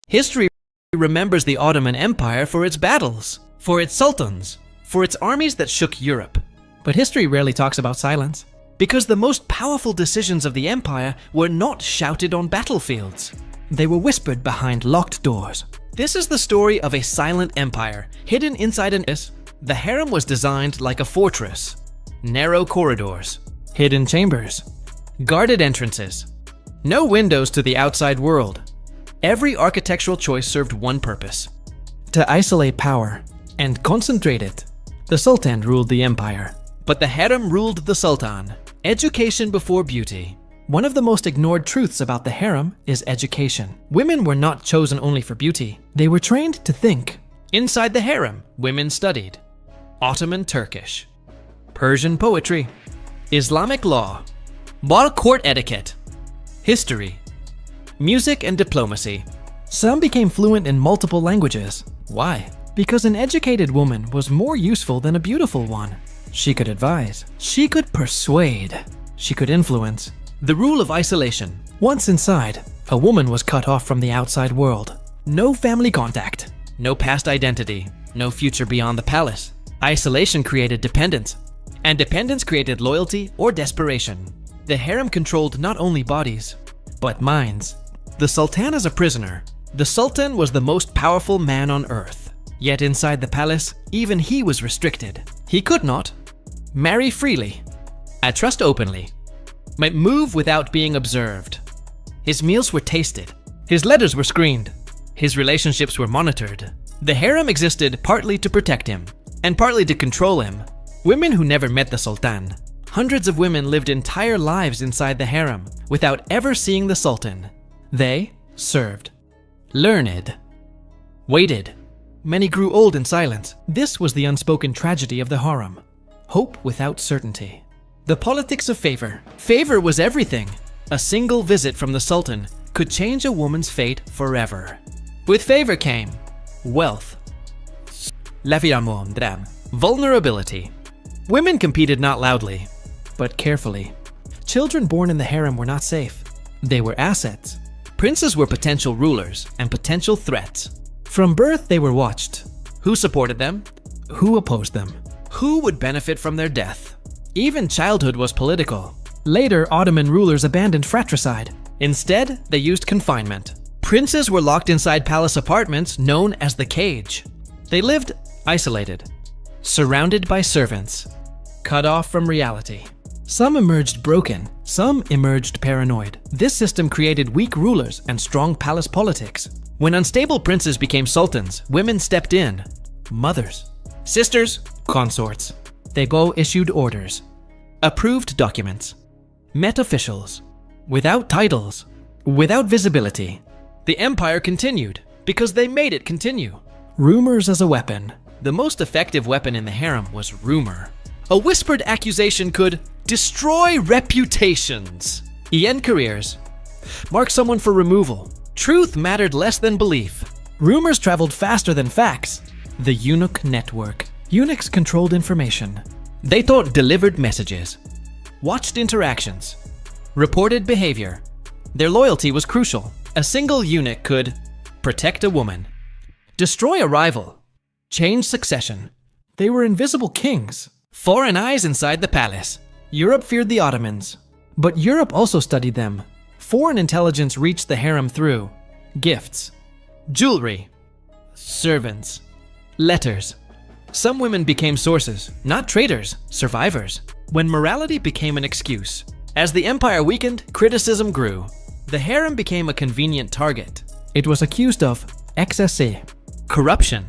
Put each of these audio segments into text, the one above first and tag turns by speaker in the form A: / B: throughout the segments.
A: History remembers the Ottoman Empire for its battles, for its sultans, for its armies that shook Europe. But history rarely talks about silence, because the most powerful decisions of the empire were not shouted on battlefields. They were whispered behind locked doors. This is the story of a silent empire, hidden inside an is. The harem was designed like a fortress. Narrow corridors, hidden chambers, guarded entrances, no windows to the outside world. Every architectural choice served one purpose: to isolate power and concentrate it. The Sultan ruled the empire, but the harem ruled the Sultan. Education before beauty. One of the most ignored truths about the harem is education. Women were not chosen only for beauty. They were trained to think. Inside the harem, women studied Ottoman Turkish, Persian poetry, Islamic law, court etiquette, history, music and diplomacy. Some became fluent in multiple languages. Why? Because an educated woman was more useful than a beautiful one. She could advise, she could persuade, she could influence. The rule of isolation. Once inside, a woman was cut off from the outside world. No family contact, no past identity, no future beyond the palace. Isolation created dependence, and dependence created loyalty or desperation. The harem controlled not only bodies, but minds. The Sultan is a prisoner. The Sultan was the most powerful man on earth. Yet inside the palace, even he was restricted. He could not marry freely, trust openly, might move without being observed. His meals were tasted. His letters were screened. His relationships were monitored. The harem existed partly to protect him, and partly to control him. Women who never met the Sultan. Hundreds of women lived entire lives inside the harem without ever seeing the Sultan. They served, learned, waited. Many grew old in silence. This was the unspoken tragedy of the harem. Hope without certainty. The politics of favor. Favor was everything. A single visit from the Sultan could change a woman's fate forever. With favor came wealth, vulnerability. Women competed not loudly, but carefully. Children born in the harem were not safe. They were assets. Princes were potential rulers and potential threats. From birth, they were watched. Who supported them? Who opposed them? Who would benefit from their death? Even childhood was political. Later, Ottoman rulers abandoned fratricide. Instead, they used confinement. Princes were locked inside palace apartments known as the cage. They lived isolated, surrounded by servants, cut off from reality. Some emerged broken, some emerged paranoid. This system created weak rulers and strong palace politics. When unstable princes became sultans, women stepped in. Mothers, sisters, consorts. They go issued orders, approved documents, met officials, without titles, without visibility. The empire continued because they made it continue. Rumors as a weapon. The most effective weapon in the harem was rumor. A whispered accusation could destroy reputations, end careers, mark someone for removal. Truth mattered less than belief. Rumors traveled faster than facts. The eunuch network. Eunuchs controlled information. They thought delivered messages, watched interactions, reported behavior. Their loyalty was crucial. A single eunuch could protect a woman, destroy a rival, change succession. They were invisible kings. Foreign eyes inside the palace. Europe feared the Ottomans, but Europe also studied them. Foreign intelligence reached the harem through gifts, jewelry, servants, letters. Some women became sources, not traitors, survivors. When morality became an excuse. As the empire weakened, criticism grew. The harem became a convenient target. It was accused of excès, corruption,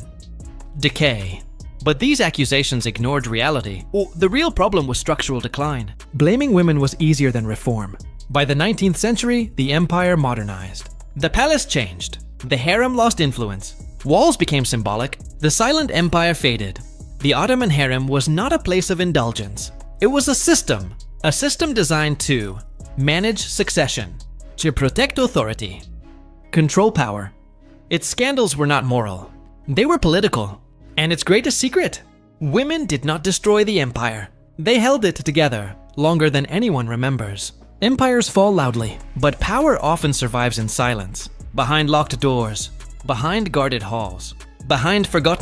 A: decay. But these accusations ignored reality. The real problem was structural decline. Blaming women was easier than reform. By the 19th century, the empire modernized. The palace changed. The harem lost influence. Walls became symbolic. The silent empire faded. The Ottoman harem was not a place of indulgence. It was a system designed to manage succession, to protect authority, control power. Its scandals were not moral. They were political. And its greatest secret? Women did not destroy the empire. They held it together longer than anyone remembers. Empires fall loudly, but power often survives in silence, behind locked doors, behind guarded halls, behind forgotten